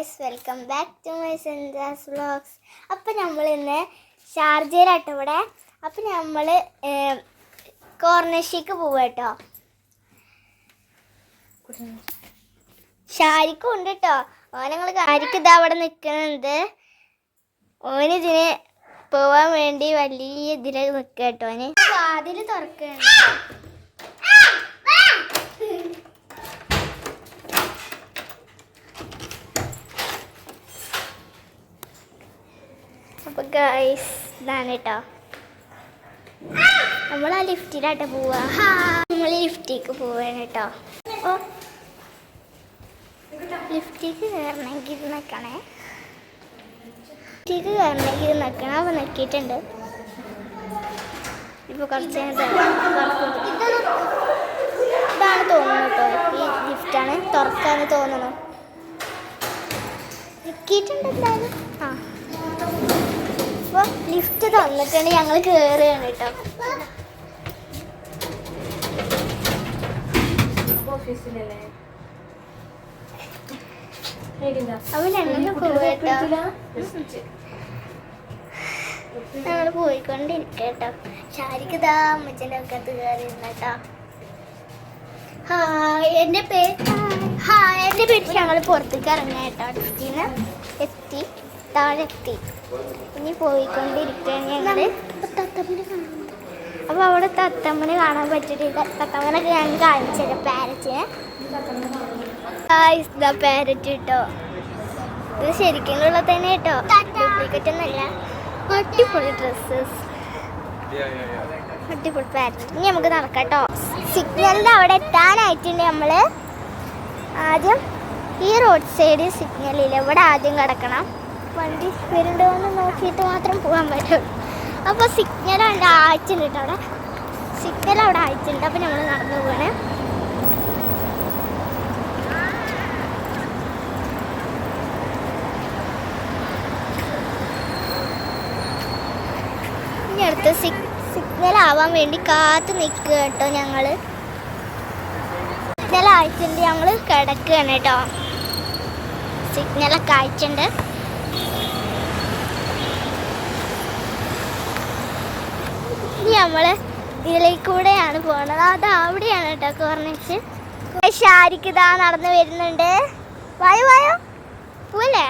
Guys, welcome back to my സെൻജാസ് vlogs. അപ്പം നമ്മൾ ഇന്ന് ഷാർജയിലാട്ടോ ഇവിടെ. അപ്പം നമ്മൾ കോർണഷിക്ക് പോവുക കേട്ടോ. ഷാരിക്കും ഉണ്ട് കേട്ടോ. ഓനങ്ങൾ ഷാരിക്ക് ഇതാ അവിടെ നിൽക്കുന്നുണ്ട്. ഓനിതിന് പോവാൻ വേണ്ടി വലിയ ഇതിൽ നിൽക്കുക കേട്ടോ. ഓന് വാതിൽ തുറക്കുകയാണ്. അപ്പോൾ ഗൈസ് ഇതാണ് കേട്ടോ. നമ്മൾ ആ ലിഫ്റ്റിലാട്ടോ പോവുക. നമ്മൾ ലിഫ്റ്റിലേക്ക് പോവാണ് കേട്ടോ. അപ്പോൾ ലിഫ്റ്റിലേക്ക് കയറണമെങ്കിൽ ഇത് നിൽക്കണേ. ലിഫ്റ്റിലേക്ക് കയറണമെങ്കിൽ ഇത് നിൽക്കണം. അപ്പോൾ നിൽക്കിയിട്ടുണ്ട്. ഇപ്പോൾ കുറച്ച് ഇതാണ് തോന്നുന്നു കേട്ടോ. ഈ ലിഫ്റ്റാണ് തുറക്കാന്ന് തോന്നുന്നു. നിൽക്കിയിട്ടുണ്ട് എന്തായാലും. അപ്പോൾ ലിഫ്റ്റ് തന്നിട്ടുണ്ട്. ഞങ്ങൾ കയറുകയാണ് കേട്ടോ. ഞങ്ങൾ പോയിക്കൊണ്ടിരിക്കുക കേട്ടോ. ഷാരിക്ക് ഇതാ അമ്മച്ചൻ്റെ ഒക്കത്ത് കയറിയിരുന്നു കേട്ടോ. എൻ്റെ പേര് ഞങ്ങൾ പുറത്തേക്ക് ഇറങ്ങിയ കേട്ടോ. ലിഫ്റ്റിന്ന് എത്തി, താഴെ എത്തി. ഇനി പോയിക്കൊണ്ടിരിക്കുകയാണ് ഞങ്ങൾ. അപ്പോൾ അവിടെ തത്തമ്മനെ കാണാൻ പറ്റിയിട്ടില്ല. തത്തമ്മനൊക്കെ ഞാൻ കാണിച്ചത് പാരറ്റിനെ. ഇതാ പാരറ്റ് കേട്ടോ. ഇത് ശരിക്കും ഉള്ളത് തന്നെ കേട്ടോ, ഡ്യൂപ്ലിക്കേറ്റ് ഒന്നുമല്ല. അടിപൊളി ഡ്രസ്സസ്, അടിപൊളി പാരറ്റ്. ഇനി നമുക്ക് നടക്കാം കേട്ടോ. സിഗ്നലിൻ്റെ അവിടെ എത്താനായിട്ടുണ്ട്. നമ്മൾ ആദ്യം ഈ റോഡ് സൈഡ് സിഗ്നലില്ല, ഇവിടെ ആദ്യം കിടക്കണം. വണ്ടി വരുന്നുണ്ടോ എന്ന് നോക്കിയിട്ട് മാത്രം പോകാൻ പറ്റുള്ളൂ. അപ്പോൾ സിഗ്നൽ അവിടെ ആയിട്ടുണ്ട് കേട്ടോ. അവിടെ സിഗ്നൽ അവിടെ ആയിട്ടുണ്ട്. അപ്പോൾ നമ്മൾ നടന്നു പോവാണ്. ഇനി അടുത്ത് സിഗ്നൽ ആവാൻ വേണ്ടി കാത്തു നിൽക്കുക കേട്ടോ. ഞങ്ങൾ സിഗ്നൽ ആയിട്ടുണ്ട്. ഞങ്ങൾ കിടക്കുകയാണ് കേട്ടോ. സിഗ്നലൊക്കെ ആയിട്ടുണ്ട്. ഇനി നമ്മൾ ഇതിലേക്കൂടെയാണ് പോകുന്നത്. അത് അവിടെയാണ് കേട്ടോ കോർണേഴ്സ്. ഷാരിക്ക് ഇതാ നടന്ന് വരുന്നുണ്ട്. വായോ വായോ പോവല്ലേ.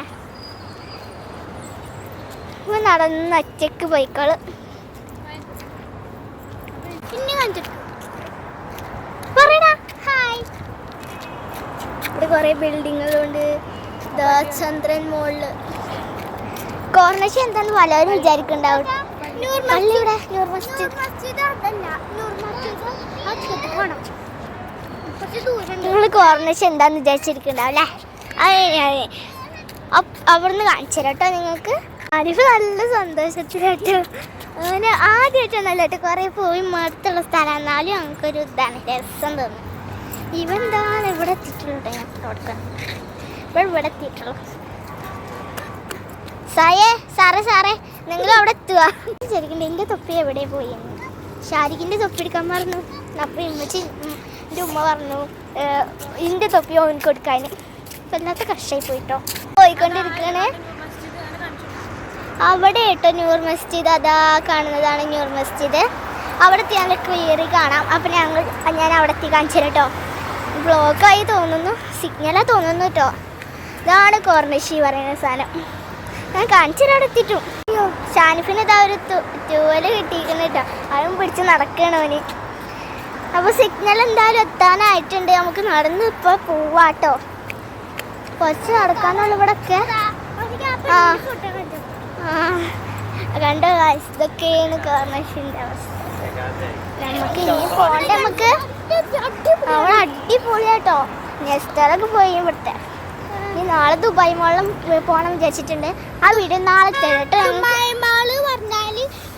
നടന്ന് ഒറ്റയ്ക്ക് പോയിക്കോളൂ. പിന്നെ കാണിച്ചിട്ട് പറയടാ ഹായ്. ഇവിടെ കുറേ ബിൽഡിങ്ങുകളുണ്ട്. ചന്ദ്രൻ മോളില് കോർണേഴ്സ് എന്താന്ന് പലരും വിചാരിക്കുന്നുണ്ടാവും. നിങ്ങൾ കോർണേഴ്സ് എന്താന്ന് വിചാരിച്ചിരിക്കുന്നുണ്ടാവും അല്ലേ. അവിടുന്ന് കാണിച്ചു തരാം കേട്ടോ നിങ്ങൾക്ക്. ആരിഫ് നല്ല സന്തോഷത്തിലായിട്ട് അങ്ങനെ ആദ്യമായിട്ടൊന്നല്ല കേട്ടോ. കുറേ പോയി മടുത്തുള്ള സ്ഥലം, എന്നാലും ഞങ്ങൾക്കൊരു ഇതാണ് രസം തോന്നും. ഇവന്താണ് ഇവിടെ എത്തിയിട്ടുള്ളൂ കേട്ടോ. ഞാൻ കൊടുക്കണം ഇവിടെ എത്തിയിട്ടുള്ളൂ. സാറേ നിങ്ങൾ അവിടെ എത്തുക. ശരിക്കും എൻ്റെ തൊപ്പി എവിടെ പോയി? ഷാരിക്കിൻ്റെ തൊപ്പി എടുക്കാൻ പറഞ്ഞു. അപ്പോൾ എൻ്റെ ഉമ്മ പറഞ്ഞു എൻ്റെ തൊപ്പി ഓന് കൊടുക്കാൻ. വല്ലാത്ത കഷ്ടായി പോയിട്ടോ. പോയിക്കൊണ്ടിരിക്കണേ അവിടെ കേട്ടോ നൂർ മസ്ജിദ്. അതാ കാണുന്നതാണ് നൂർ മസ്ജിദ്. അവിടെ എത്തി നല്ല ക്ലിയർ കാണാം. അപ്പം ഞാൻ അവിടെ എത്തി കാണിച്ചു തരാം കേട്ടോ. ബ്ലോക്കായി തോന്നുന്നു, സിഗ്നലാ തോന്നുന്നു കേട്ടോ. ഇതാണ് കോർണഷി പറയുന്ന സാധനം. ഞാൻ കാണിച്ചു തരാം അവിടെ എത്തിയിട്ടും. അയ്യോ ഷാനിഫിന് ഇതാ ഒരു ട്യൂവല് കിട്ടിയിരിക്കുന്നു കേട്ടോ. അതും പിടിച്ച് നടക്കണം അവന്. അപ്പോൾ സിഗ്നൽ എന്തായാലും എത്താനായിട്ടുണ്ട്. നമുക്ക് നടന്ന് ഇപ്പോൾ പോവാട്ടോ. കുറച്ച് നടക്കാനുള്ള ഇവിടെയൊക്കെ കണ്ടോ ഇതൊക്കെയാണ് കോർണഷിൻ്റെ അവസ്ഥ. നമുക്ക് ഇനി പോകണ്ട. നമുക്ക് അവിടെ അടിപൊളിയാട്ടോ. നെസ്റ്ററൊക്കെ പോയി ഇവിടുത്തെ. ഇനി നാളെ ദുബായ് മോളിലും പോകണം വിചാരിച്ചിട്ടുണ്ട്. ആ വീഡിയോ നാളെ തരട്ടോ. മോള് പറഞ്ഞാൽ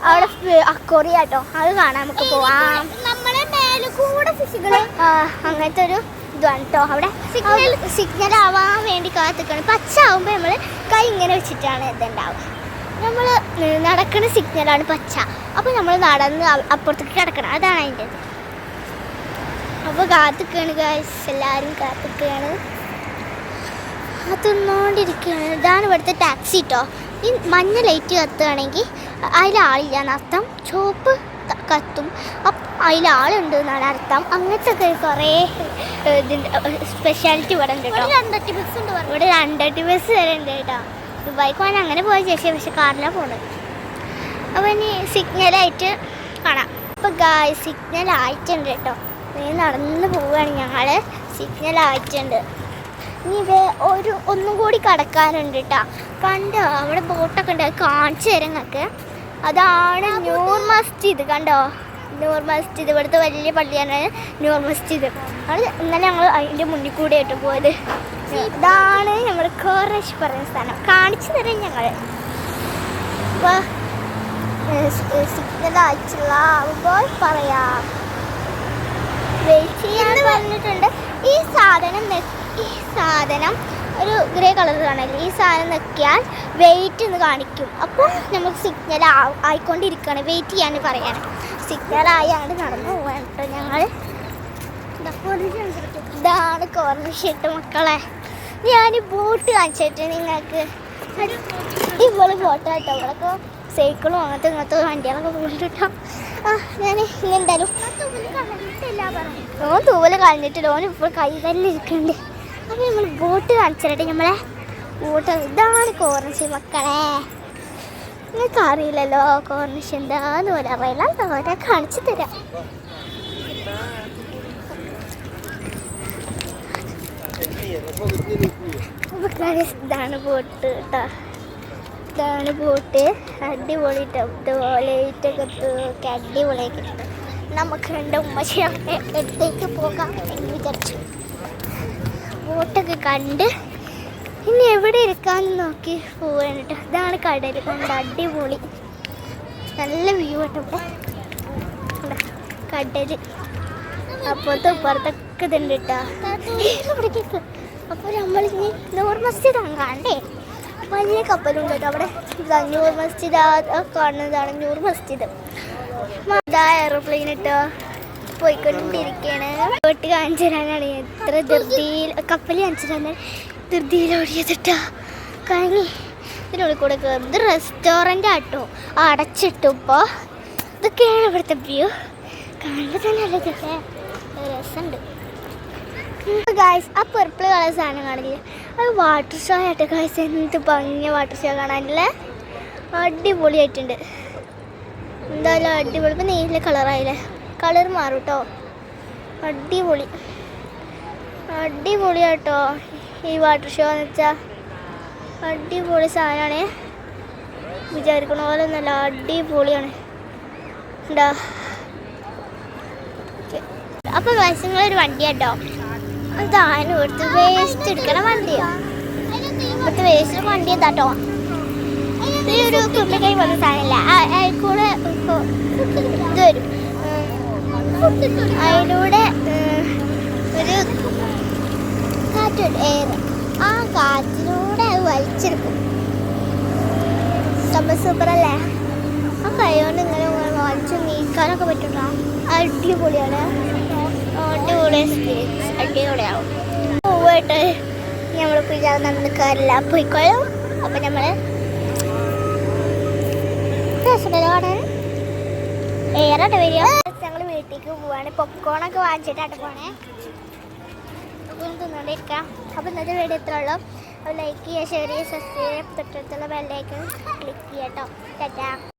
അവിടെ അക്കോറിയാട്ടോ, അത് കാണാൻ നമുക്ക് പോവാം. നമ്മളെ മേലെ കൂടെ ഫിഷുകൾ അങ്ങനത്തെ ഒരു ഇതാണ് കേട്ടോ. അവിടെ സിഗ്നൽ ആവാൻ വേണ്ടി കാത്തിക്കണം. പച്ച ആവുമ്പോൾ നമ്മൾ കൈ ഇങ്ങനെ വെച്ചിട്ടാണ് ഇതുണ്ടാവുക. നമ്മൾ നടക്കുന്ന സിഗ്നലാണ് പച്ച. അപ്പോൾ നമ്മൾ നടന്ന് അപ്പുറത്തേക്ക് കിടക്കണം. അതാണ് അതിൻ്റെ. അപ്പോൾ കാത്തിക്കുകയാണ് ഗൈസ്, എല്ലാവരും കാത്തിക്കുകയാണ്. തിന്നുകൊണ്ടിരിക്കുകയാണ്. ഇതാണ് ഇവിടുത്തെ ടാക്സി കേട്ടോ. ഈ മഞ്ഞ ലൈറ്റ് കത്തുകയാണെങ്കിൽ അതിലാളില്ല എന്നർത്ഥം, ചുവപ്പ് കത്തും അപ്പം അതിലാളുണ്ട് എന്നാണ് അർത്ഥം. അങ്ങനത്തെ ഒക്കെ കുറേ ഇതിൻ്റെ സ്പെഷ്യാലിറ്റി ഇവിടെ ഉണ്ട് കേട്ടോ. ഇവിടെ 2 ബസ് വരെ ഉണ്ട് കേട്ടോ. ദുബായിക്ക് പോകാൻ അങ്ങനെ പോയ ശേഷം പക്ഷെ കാറിലാണ് പോകുന്നത്. അപ്പോൾ ഇനി സിഗ്നലായിട്ട് കാണാം. അപ്പോൾ ഗായ് സിഗ്നൽ ആയിട്ടുണ്ട് കേട്ടോ. നടന്ന് പോവുകയാണ് ഞങ്ങൾ. സിഗ്നൽ ആയിട്ടുണ്ട്. ഇനി ഒന്നും കൂടി കടക്കാനുണ്ട് കേട്ടോ. കണ്ടോ അവിടെ ബോട്ടൊക്കെ ഉണ്ട്, അത് കാണിച്ചു തരാം നിങ്ങൾക്ക്. അതാണ് നൂർ മസ്ജിദ്. കണ്ടോ നൂർ മസ്ജിദ്, ഇവിടുത്തെ വലിയ പള്ളിയാണ് നൂർ മസ്ജിദ്. അത് ഇന്നലെ ഞങ്ങൾ അതിൻ്റെ മുന്നിൽ കൂടെ ആയിട്ട് പോയത്. ഇതാണ് നമ്മൾ ഖുറൈശ് പറയുന്ന സ്ഥലം. കാണിച്ചു തരാം ഞങ്ങൾ. അപ്പോൾ സിഗ്നൽ ആയിട്ടുള്ളാവുമ്പോൾ പറയാം. വെയിറ്റ് ചെയ്യാന്ന് പറഞ്ഞിട്ടുണ്ട്. ഈ സാധനം ഒരു ഗ്രേ കളർ കാണല്ലേ, ഈ സാധനം നോക്കിയാൽ വെയിറ്റ് എന്ന് കാണിക്കും. അപ്പോൾ നമുക്ക് സിഗ്നൽ ആയിക്കൊണ്ടിരിക്കുകയാണ്, വെയിറ്റ് ചെയ്യാൻ പറയാൻ. സിഗ്നൽ ആയാണ്ട് നടന്നു പോകാൻ കേട്ടോ ഞങ്ങൾ. ഇതാണ് കോർണിഷ് മക്കളെ. ഞാൻ ബോട്ട് കാണിച്ചിട്ട് നിങ്ങൾക്ക്. ഇവള് ബോട്ട് കേട്ടോ. ഇവളൊക്കെ സൈക്കിളും അങ്ങനത്തെ വണ്ടികളൊക്കെ പോകുന്നുണ്ട് കേട്ടോ. ഞാൻ ഇനി എന്തായാലും തൂവല് കളഞ്ഞിട്ടില്ല. ഓൻ ഇപ്പോൾ കൈ തന്നെ ഇരിക്കുന്നുണ്ട്. അപ്പോൾ നമ്മൾ ബോട്ട് കാണിച്ചിട്ട് നമ്മളെ ബോട്ട്. ഇതാണ് കോർണിഷ് മക്കളെ. നിങ്ങൾക്ക് അറിയില്ലല്ലോ കോർണിഷ് എന്താന്ന് പോലെ അറിയില്ല. ഓരെ കാണിച്ചു തരാം. ഇതാണ് ബോട്ട് കേട്ടോ. ഇതാണ് ബോട്ട്. അടിപൊളി ലൈറ്റൊക്കെ ഒക്കെ അടിപൊളിയൊക്കെ. നമുക്ക് രണ്ട് ഉമ്മശിയുടെ അടുത്തേക്ക് പോകാം എന്ന് വിചാരിച്ചു. ബോട്ടൊക്കെ കണ്ട് ഇനി എവിടെ ഇരിക്കാമെന്ന് നോക്കി പോവാണ് കേട്ടോ. ഇതാണ് കടൽ. കണ്ട് അടിപൊളി നല്ല വ്യൂ കേട്ടോ. ഇവിടെ കടൽ അപ്പുറത്തും ഇപ്പുറത്തൊക്കെ ഇതുണ്ട് കേട്ടോ. അപ്പോൾ നമ്മളിനി നൂർ മസ്ജിദാണ് കാണണ്ടേ. വലിയ കപ്പലുണ്ട് കേട്ടോ അവിടെ. നൂർ മസ്ജിദ് കാണുന്നതാണ് നൂർ മസ്ജിദ്. എയർപ്ലെയിൻ ഇട്ടോ പോയിക്കൊണ്ടിരിക്കുകയാണ്. ബോട്ട് കാണിച്ചു തരാനാണ് എത്ര ധൃതിയിൽ കപ്പൽ കാണിച്ചു തരാനാണ് ധൃതിയിലോടിയത് കേട്ടോ. കഴിഞ്ഞ് ഇതിനുള്ളിൽ കൂടെ ഇത് റെസ്റ്റോറൻ്റ് ആട്ടോ, അടച്ചിട്ടു. ഇപ്പോൾ ഇതൊക്കെയാണ് ഇവിടുത്തെ വ്യൂ. കാണുമ്പോൾ തന്നെ നല്ല രസമുണ്ട് ഗായ്സ്. ആ പർപ്പിൾ കളർ സാധനം കാണില്ലേ, അത് വാട്ടർ ഷോ ആയിട്ട് ഗായ്സ്. എന്ത് ഭംഗിയ വാട്ടർ ഷോ കാണാനല്ലേ. അടിപൊളിയായിട്ടുണ്ട്. എന്തായാലും അടിപൊളി. ഇപ്പം നീല കളറായില്ലേ, കളർ മാറും കേട്ടോ. അടിപൊളി അടിപൊളിയാട്ടോ ഈ വാട്ടർ ഷോ എന്ന് വെച്ചാൽ. അടിപൊളി സാധനമാണ്. വിചാരിക്കണ പോലെ നല്ല അടിപൊളിയാണ് ഉണ്ടാ. അപ്പോൾ വശങ്ങളൊരു വണ്ടിയാട്ടോ. അതാണ് ഇവിടുത്തെ വേസ്റ്റ് എടുക്കണ വണ്ടിയാണ്. ഇവിടുത്തെ വേസ്റ്റ് വണ്ടി എന്താട്ടോ. ഇതൊരു കുമ്മിക്കൈ പോലെ സാധനമില്ല, അതിൽക്കൂടെ ഇത് വരും. അതിലൂടെ ഒരു കാറ്റ് എയർ, ആ കാറ്റിലൂടെ അത് വലിച്ചെടുക്കും. സൂപ്പറല്ലേ. ആ കൈകൊണ്ട് ഇങ്ങനെ വലിച്ച് നീക്കാനൊക്കെ പറ്റുണ്ടോ. അടിപൊളിയാണ്. അടിപൊളി എക്സ്പീരിയൻസ്. അടിപൊളിയാവും. പോയിട്ട് നമ്മൾ പിള്ളേർ നടന്നിക്കാറില്ല പോയിക്കോളും. അപ്പം നമ്മൾ കാണാൻ ഏറെ വരിക. ഞങ്ങൾ വീട്ടിലേക്ക് പോവാണ്. പോപ്കോണൊക്കെ വാങ്ങിച്ചിട്ടാണ് പോണേ. തിന്നോണ്ടിരിക്കാം. അപ്പോൾ ഇന്നത്തെ വീഡിയോ ഇത്ര ഉള്ളൂ. ലൈക്ക് ചെയ്യുക, ഷെയർ ചെയ്യുക, സബ്സ്ക്രൈബ്, തൊട്ടടുത്തുള്ള ബെല്ലൈക്കൺ ക്ലിക്ക് ചെയ്യാം കേട്ടോ. ടാറ്റാ.